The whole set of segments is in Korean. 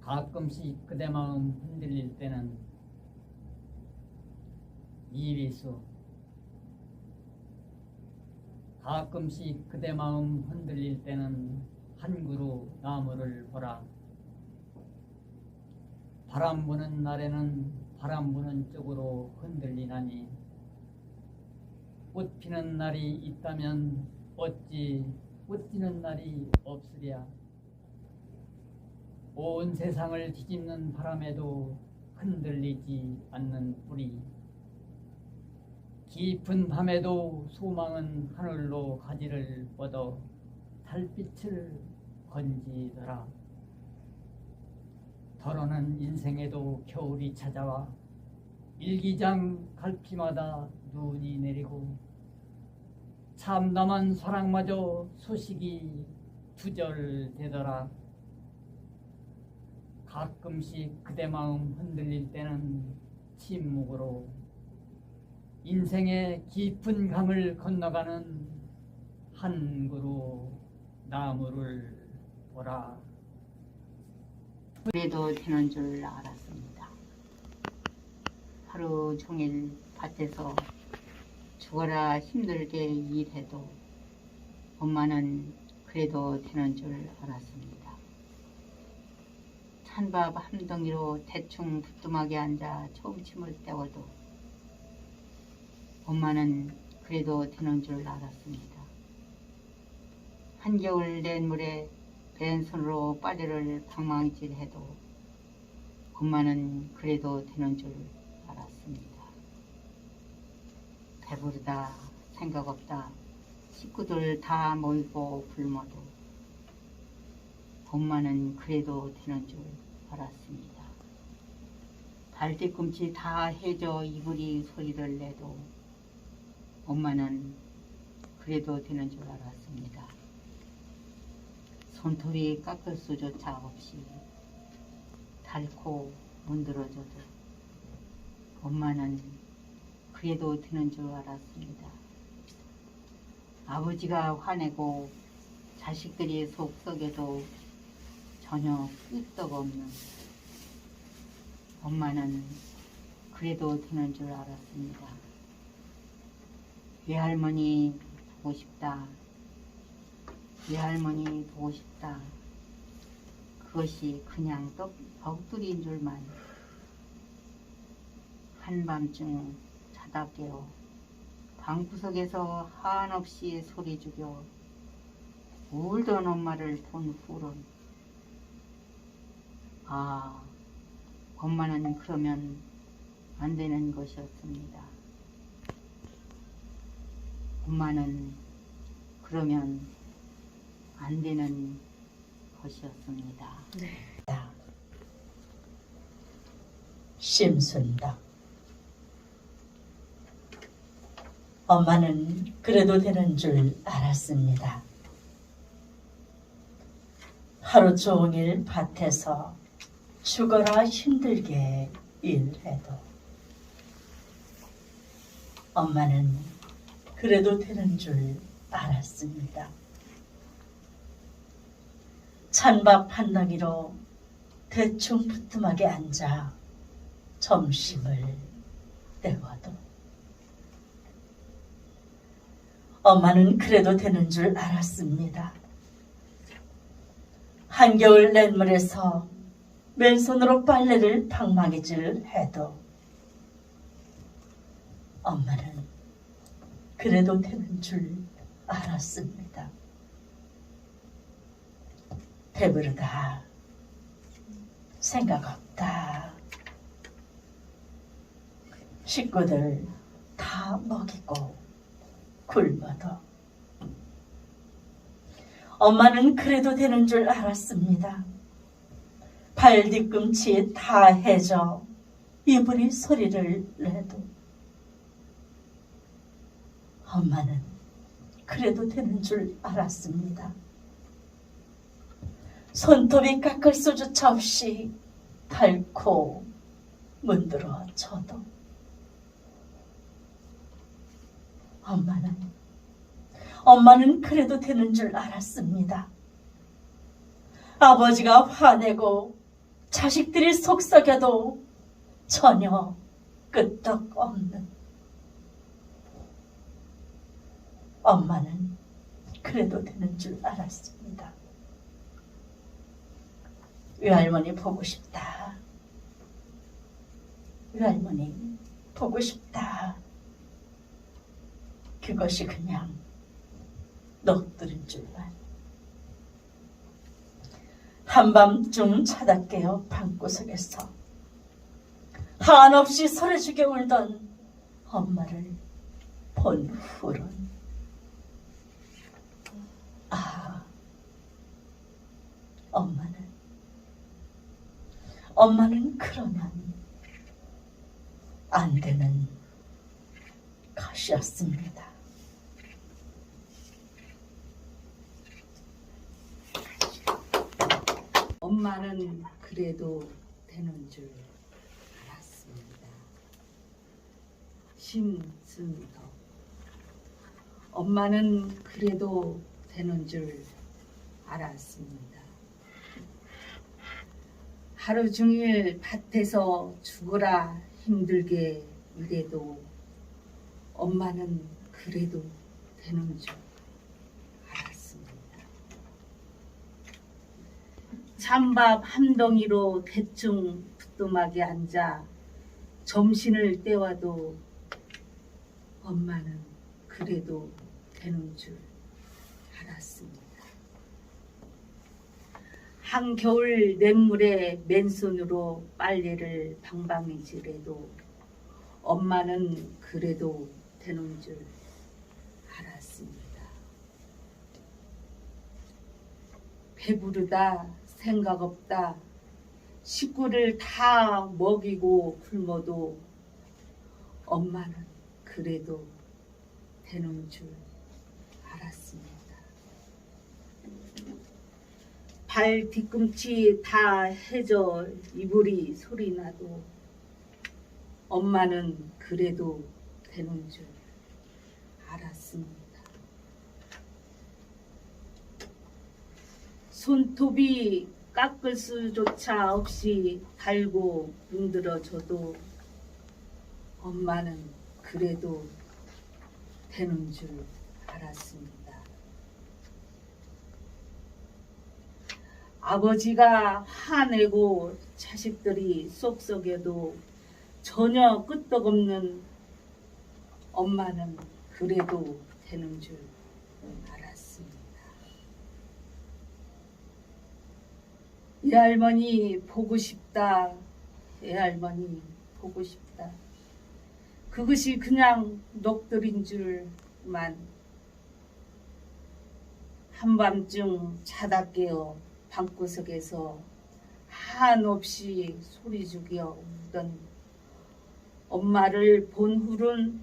가끔씩 그대 마음 흔들릴 때는 이위수, 가끔씩 그대 마음 흔들릴 때는 한 그루 나무를 보라. 바람 부는 날에는 바람 부는 쪽으로 흔들리나니 꽃 피는 날이 있다면 어찌 꽃 지는 날이 없으랴. 온 세상을 뒤집는 바람에도 흔들리지 않는 뿌리. 깊은 밤에도 소망은 하늘로 가지를 뻗어 달빛을 건지더라. 더러는 인생에도 겨울이 찾아와 일기장 갈피마다 눈이 내리고 참담한 사랑마저 소식이 두절되더라. 가끔씩 그대 마음 흔들릴 때는 침묵으로 인생의 깊은 강을 건너가는 한 그루 나무를 보라. 그래도 되는 줄 알았습니다. 하루 종일 밭에서 죽어라 힘들게 일해도 엄마는 그래도 되는 줄 알았습니다. 찬밥 한 덩이로 대충 부뚜막에 앉아 초음침을 때워도 엄마는 그래도 되는 줄 알았습니다. 한겨울 냇물에 맨손으로 빨래를 방망이질해도 엄마는 그래도 되는 줄 알았습니다. 배부르다, 생각 없다, 식구들 다 모이고 굶어도 엄마는 그래도 되는 줄 알았습니다. 발 뒤꿈치 다 해져 이불이 소리를 내도 엄마는 그래도 되는 줄 알았습니다. 손톱이 깎을 수조차 없이 닳고 문드러져도 엄마는 그래도 되는 줄 알았습니다. 아버지가 화내고 자식들이 속 썩여도 전혀 끄떡없는 엄마는 그래도 되는 줄 알았습니다. 외할머니 보고 싶다. 외할머니 보고 싶다. 그것이 그냥 넋두리인 줄만 한밤중 자다 깨어 방구석에서 한없이 소리 죽여 울던 엄마를 본 후론 아, 엄마는 그러면 안 되는 것이었습니다. 엄마는 그러면 안 되는 것이었습니다. 네. 심순덕. 엄마는 그래도 되는 줄 알았습니다. 하루 종일 밭에서 죽어라 힘들게 일해도 엄마는 그래도 되는 줄 알았습니다. 찬밥 한 덩이로 대충 부뚜막에 앉아 점심을 때워도 엄마는 그래도 되는 줄 알았습니다. 한겨울 냇물에서 맨손으로 빨래를 방망이질 해도 엄마는 그래도 되는 줄 알았습니다. 배부르다, 생각 없다, 식구들 다 먹이고 굶어도 엄마는 그래도 되는 줄 알았습니다. 발 뒤꿈치 다 해져 이불이 소리를 내도 엄마는 그래도 되는 줄 알았습니다. 손톱이 깎을 수조차 없이 닳고 문드러져도 엄마는 그래도 되는 줄 알았습니다. 아버지가 화내고 자식들이 속썩여도 전혀 끄떡 없는 엄마는 그래도 되는 줄 알았습니다. 외할머니 보고 싶다. 외할머니 보고 싶다. 그것이 그냥 넋두린 줄만. 한밤중 자다 깨어 방구석에서 한없이 소리 죽여 울던 엄마를 본 후론 엄마는 그러면 안 되는 것이었습니다. 엄마는 그래도 되는 줄 알았습니다. 심순덕. 엄마는 그래도 되는 줄 알았습니다. 하루 종일 밭에서 죽어라 힘들게 일해도 엄마는 그래도 되는 줄 알았습니다. 찬밥 한 덩이로 대충 부뚜막에 앉아 점심을 때와도 엄마는 그래도 되는 줄 알았습니다. 한겨울 냉물에 맨손으로 빨래를 방방이질해도 엄마는 그래도 되는 줄 알았습니다. 배부르다 생각 없다 식구를 다 먹이고 굶어도 엄마는 그래도 되는 줄 알았습니다. 발 뒤꿈치 다 해져 이불이 소리나도 엄마는 그래도 되는 줄 알았습니다. 손톱이 깎을 수조차 없이 달고 문드러져도 엄마는 그래도 되는 줄 알았습니다. 아버지가 화내고 자식들이 쏙쏙여도 전혀 끄떡없는 엄마는 그래도 되는 줄 알았습니다. 애할머니 보고 싶다. 애할머니 보고 싶다. 그것이 그냥 넋두린 줄만. 한밤중 자다 깨어 방구석에서 한없이 소리 죽여 울던 엄마를 본 후론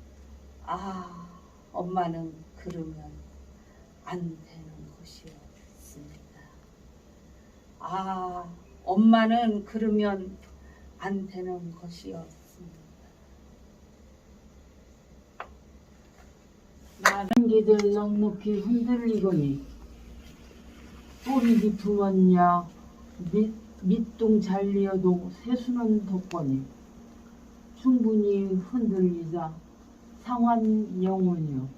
엄마는 그러면 안 되는 것이었습니다. 엄마는 그러면 안 되는 것이었습니다. 많은 개들 넉넉히 흔들리거니 뿌리 깊으면야 밑둥 잘리어도 새수는 덮거니 충분히 흔들리자 상한 영혼이요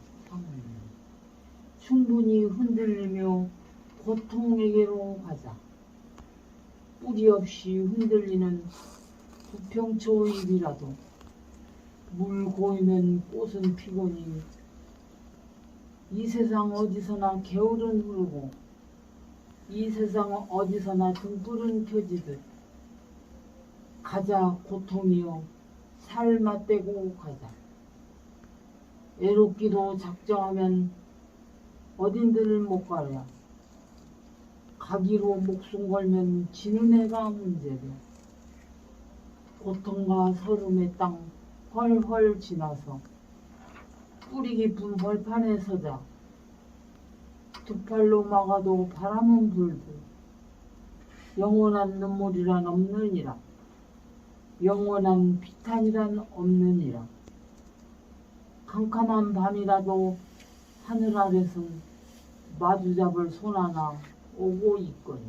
충분히 흔들리며 고통에게로 가자. 뿌리 없이 흔들리는 부평초 잎이라도 물 고이면 꽃은 피고니 이 세상 어디서나 겨울은 흐르고 이 세상 어디서나 등불은 켜지듯 가자 고통이여 살 맞대고 가자. 애롭기도 작정하면 어딘들 못 가랴. 가기로 목숨 걸면 지는 애가 문제래. 고통과 서름의 땅 헐헐 지나서 뿌리 깊은 벌판에 서자. 두 팔로 막아도 바람은 불고 영원한 눈물이란 없느니라. 영원한 비탄이란 없느니라. 캄캄한 밤이라도 하늘 아래선 마주잡을 손 하나 오고 있거니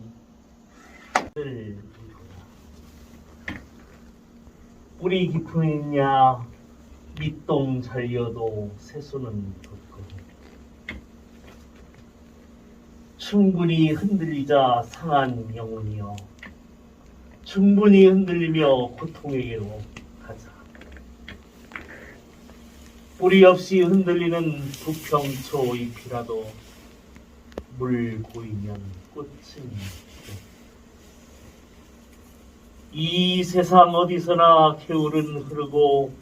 뿌리 깊으냐 밑동 잘려도 새수는 돋고 충분히 흔들리자 상한 영혼이여 충분히 흔들리며 고통에게로 가자. 뿌리 없이 흔들리는 부평초 잎이라도 물 고이면 꽃은 피고 이 세상 어디서나 개울은 흐르고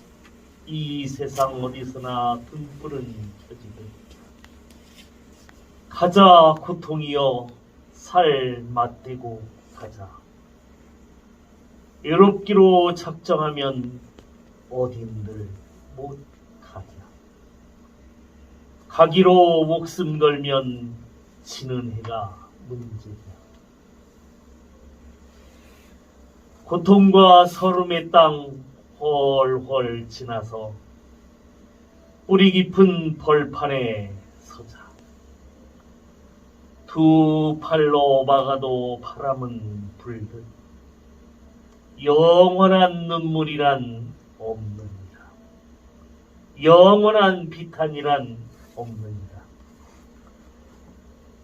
이 세상 어디서나 등불은 켜지고 가자 고통이여 살 맞대고 가자. 외롭기로 작정하면 어딘들 못 가랴. 가기로 목숨 걸면 지는 해가 문제야. 고통과 서름의 땅 훨훨 지나서 뿌리 깊은 벌판에 서자. 두 팔로 막아도 바람은 불듯 영원한 눈물이란 없느니라. 영원한 비탄이란 없느니라.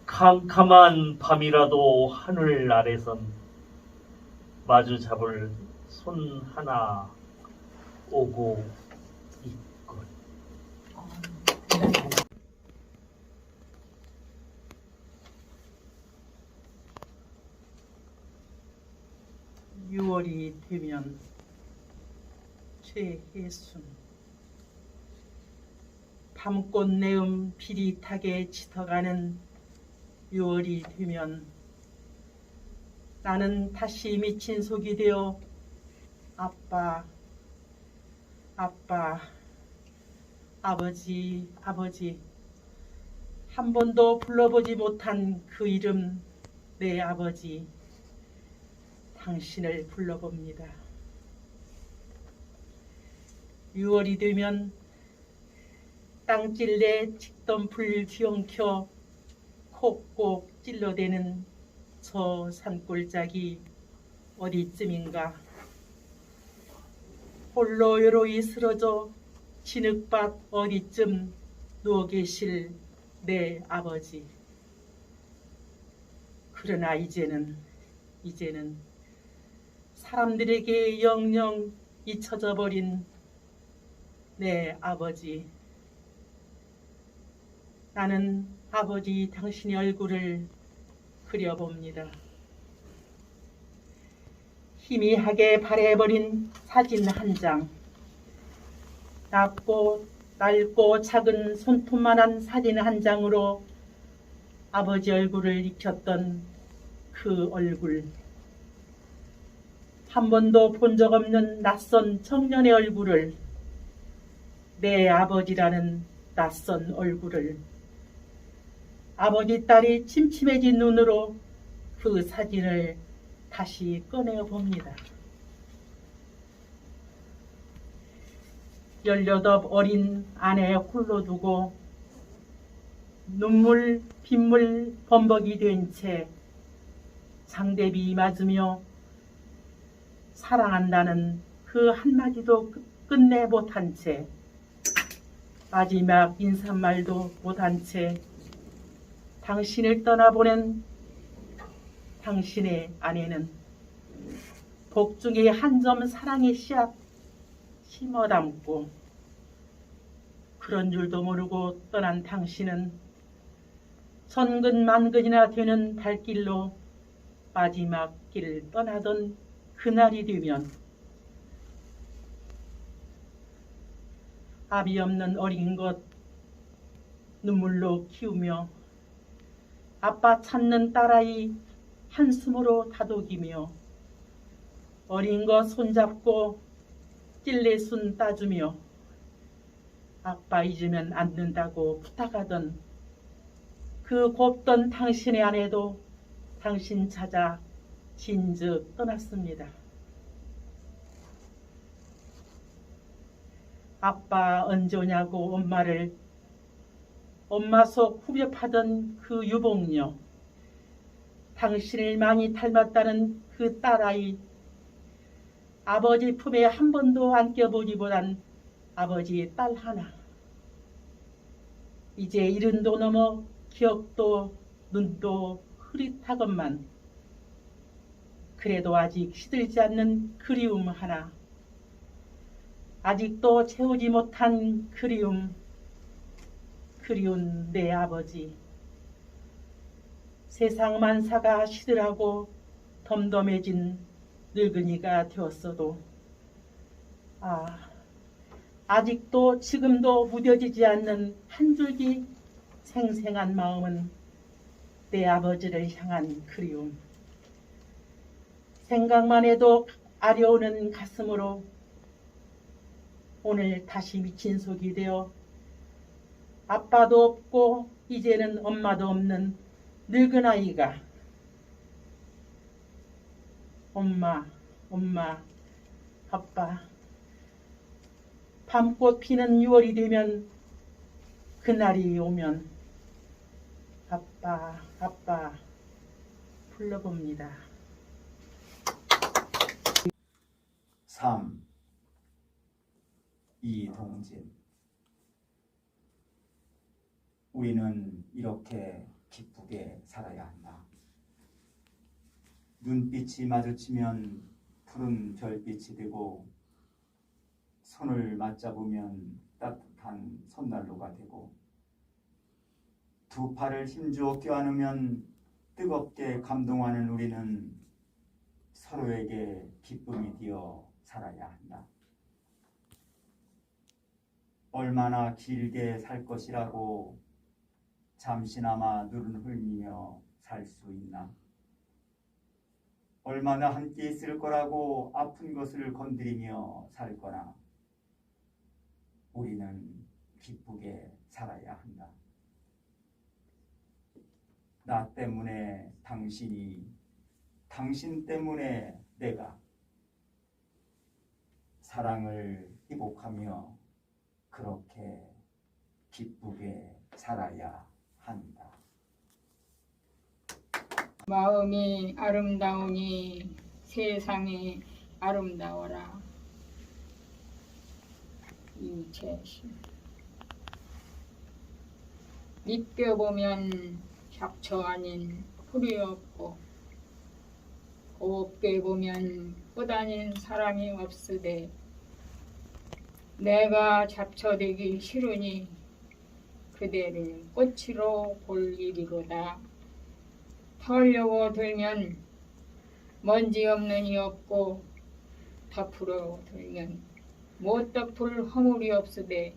캄캄한 밤이라도 하늘 아래선 마주 잡을 손 하나 오고 있건. 6월이 되면 최혜순 밤꽃 내음 비릿하게 짙어가는 6월이 되면 나는 다시 미친 속이 되어 아빠, 아빠, 아버지, 아버지 한 번도 불러보지 못한 그 이름 내 아버지 당신을 불러봅니다. 6월이 되면 땅찔레 찍던 불 뒤엉켜 콕콕 찔러대는 저 산골짜기 어디쯤인가. 홀로 요로이 쓰러져 진흙밭 어디쯤 누워 계실 내 아버지. 그러나 이제는 사람들에게 영영 잊혀져 버린 내 아버지. 나는 아버지 당신의 얼굴을 그려봅니다. 희미하게 발해버린 사진 한 장. 낡고 작은 손톱만한 사진 한 장으로 아버지 얼굴을 익혔던 그 얼굴. 한 번도 본 적 없는 낯선 청년의 얼굴을, 내 아버지라는 낯선 얼굴을, 아버지 딸이 침침해진 눈으로 그 사진을 다시 꺼내어 봅니다. 18 어린 아내 홀로 두고 눈물 빗물 범벅이 된 채 장대비 맞으며 사랑한다는 그 한마디도 끝내 못한 채 마지막 인사말도 못한 채 당신을 떠나보낸 당신의 아내는 복중에 한 점 사랑의 씨앗 심어 담고 그런 줄도 모르고 떠난 당신은 천근만근이나 되는 발길로 마지막 길을 떠나던 그날이 되면 아비 없는 어린 것 눈물로 키우며 아빠 찾는 딸아이 한숨으로 다독이며 어린 것 손잡고 찔레순 따주며 아빠 잊으면 안 된다고 부탁하던 그 곱던 당신의 아내도 당신 찾아 진즉 떠났습니다. 아빠 언제 오냐고 엄마 속 후벼파던 그 유복녀, 당신을 많이 닮았다는 그 딸아이, 아버지 품에 한 번도 안겨보기보단 아버지의 딸 하나. 이제 70도 넘어 기억도 눈도 흐릿하건만 그래도 아직 시들지 않는 그리움 하나. 아직도 채우지 못한 그리움. 그리운 내 아버지. 세상 만사가 시들하고 덤덤해진 늙은이가 되었어도 아직도 지금도 무뎌지지 않는 한 줄기 생생한 마음은 내 아버지를 향한 그리움. 생각만 해도 아려오는 가슴으로 오늘 다시 미친 속이 되어 아빠도 없고 이제는 엄마도 없는 늙은 아이가 엄마, 아빠. 밤꽃 피는 6월이 되면 그날이 오면 아빠 불러봅니다. 3. 이동진. 우리는 이렇게 기쁘게 살아야 한다. 눈빛이 마주치면 푸른 별빛이 되고 손을 맞잡으면 따뜻한 손난로가 되고 두 팔을 힘주어 껴안으면 뜨겁게 감동하는 우리는 서로에게 기쁨이 되어 살아야 한다. 얼마나 길게 살 것이라고 잠시나마 눈을 흘리며 살 수 있나? 얼마나 함께 있을 거라고 아픈 것을 건드리며 살 거나? 우리는 기쁘게 살아야 한다. 나 때문에 당신이, 당신 때문에 내가 사랑을 회복하며 그렇게 기쁘게 살아야 한다. 마음이 아름다우니 세상이 아름다워라. 임채신. 믿겨보면 잡초 아닌 풀이 없고 곱게 보면 꽃 아닌 사람이 없으되 내가 잡초되기 싫으니 그대를 꽃으로 볼 일이로다. 털려고 들면 먼지 없는 이 없고 덮으러 들면 못 덮을 허물이 없으되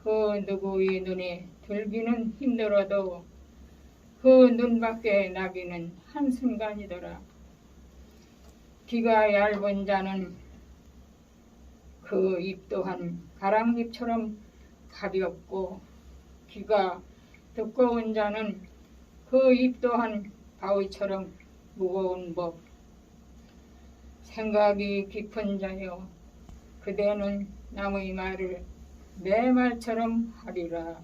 그 누구의 눈에 들기는 힘들어도 그 눈밖에 나기는 한순간이더라. 귀가 얇은 자는 그 입 또한 가랑잎처럼 가볍고 귀가 두꺼운 자는 그 입 또한 바위처럼 무거운 법. 생각이 깊은 자여 그대는 남의 말을 내 말처럼 하리라.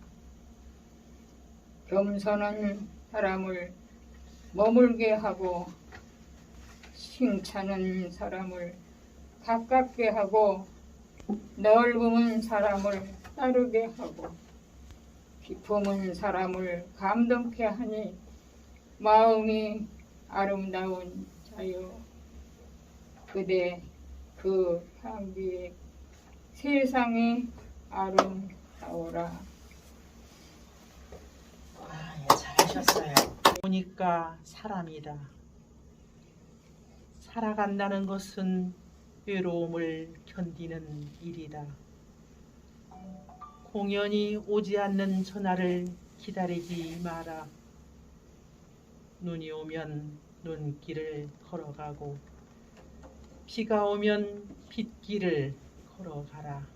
겸손한 사람을 머물게 하고 칭찬은 사람을 가깝게 하고 넓음은 사람을 따르게 하고 기품은 사람을 감동케 하니 마음이 아름다운 자여 그대 그 향기에 세상이 아름다워라. 잘하셨어요. 보니까 사람이다. 살아간다는 것은 외로움을 견디는 일이다. 공연히 오지 않는 전화를 기다리지 마라. 눈이 오면 눈길을 걸어가고 비가 오면 빗길을 걸어가라.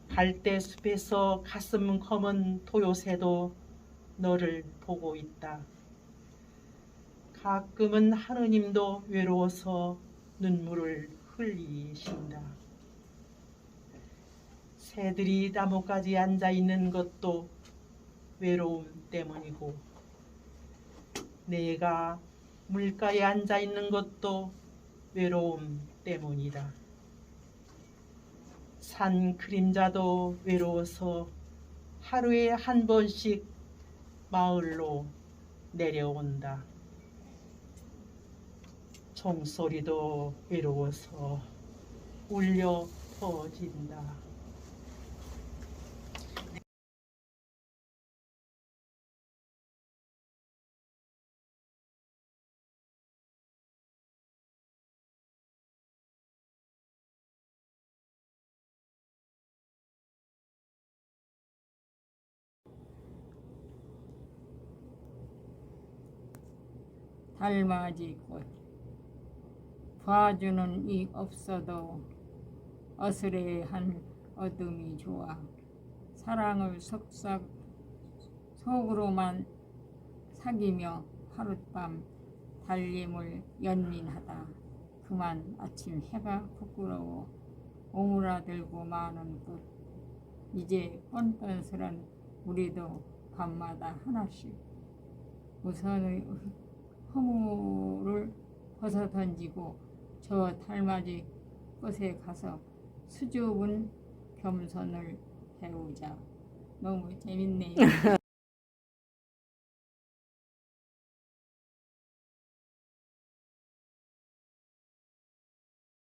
갈대숲에서 가슴 검은 도요새도 너를 보고 있다. 가끔은 하느님도 외로워서 눈물을 흘리신다. 새들이 나뭇가지에 앉아있는 것도 외로움 때문이고 내가 물가에 앉아있는 것도 외로움 때문이다. 산 그림자도 외로워서 하루에 한 번씩 마을로 내려온다. 종소리도 외로워서 울려 퍼진다. 달맞이 꽃 봐주는 이 없어도 어스레한 어둠이 좋아. 사랑을 속으로만 사귀며 하룻밤 달림을 연민하다. 그만 아침 해가 부끄러워 오므라들고 마는 꽃. 이제 뻔뻔스런 우리도 밤마다 하나씩 우선의 허물을 벗어던지고 저 달맞이 꽃에 가서 수줍은 겸손을 배우자. 너무 재밌네요.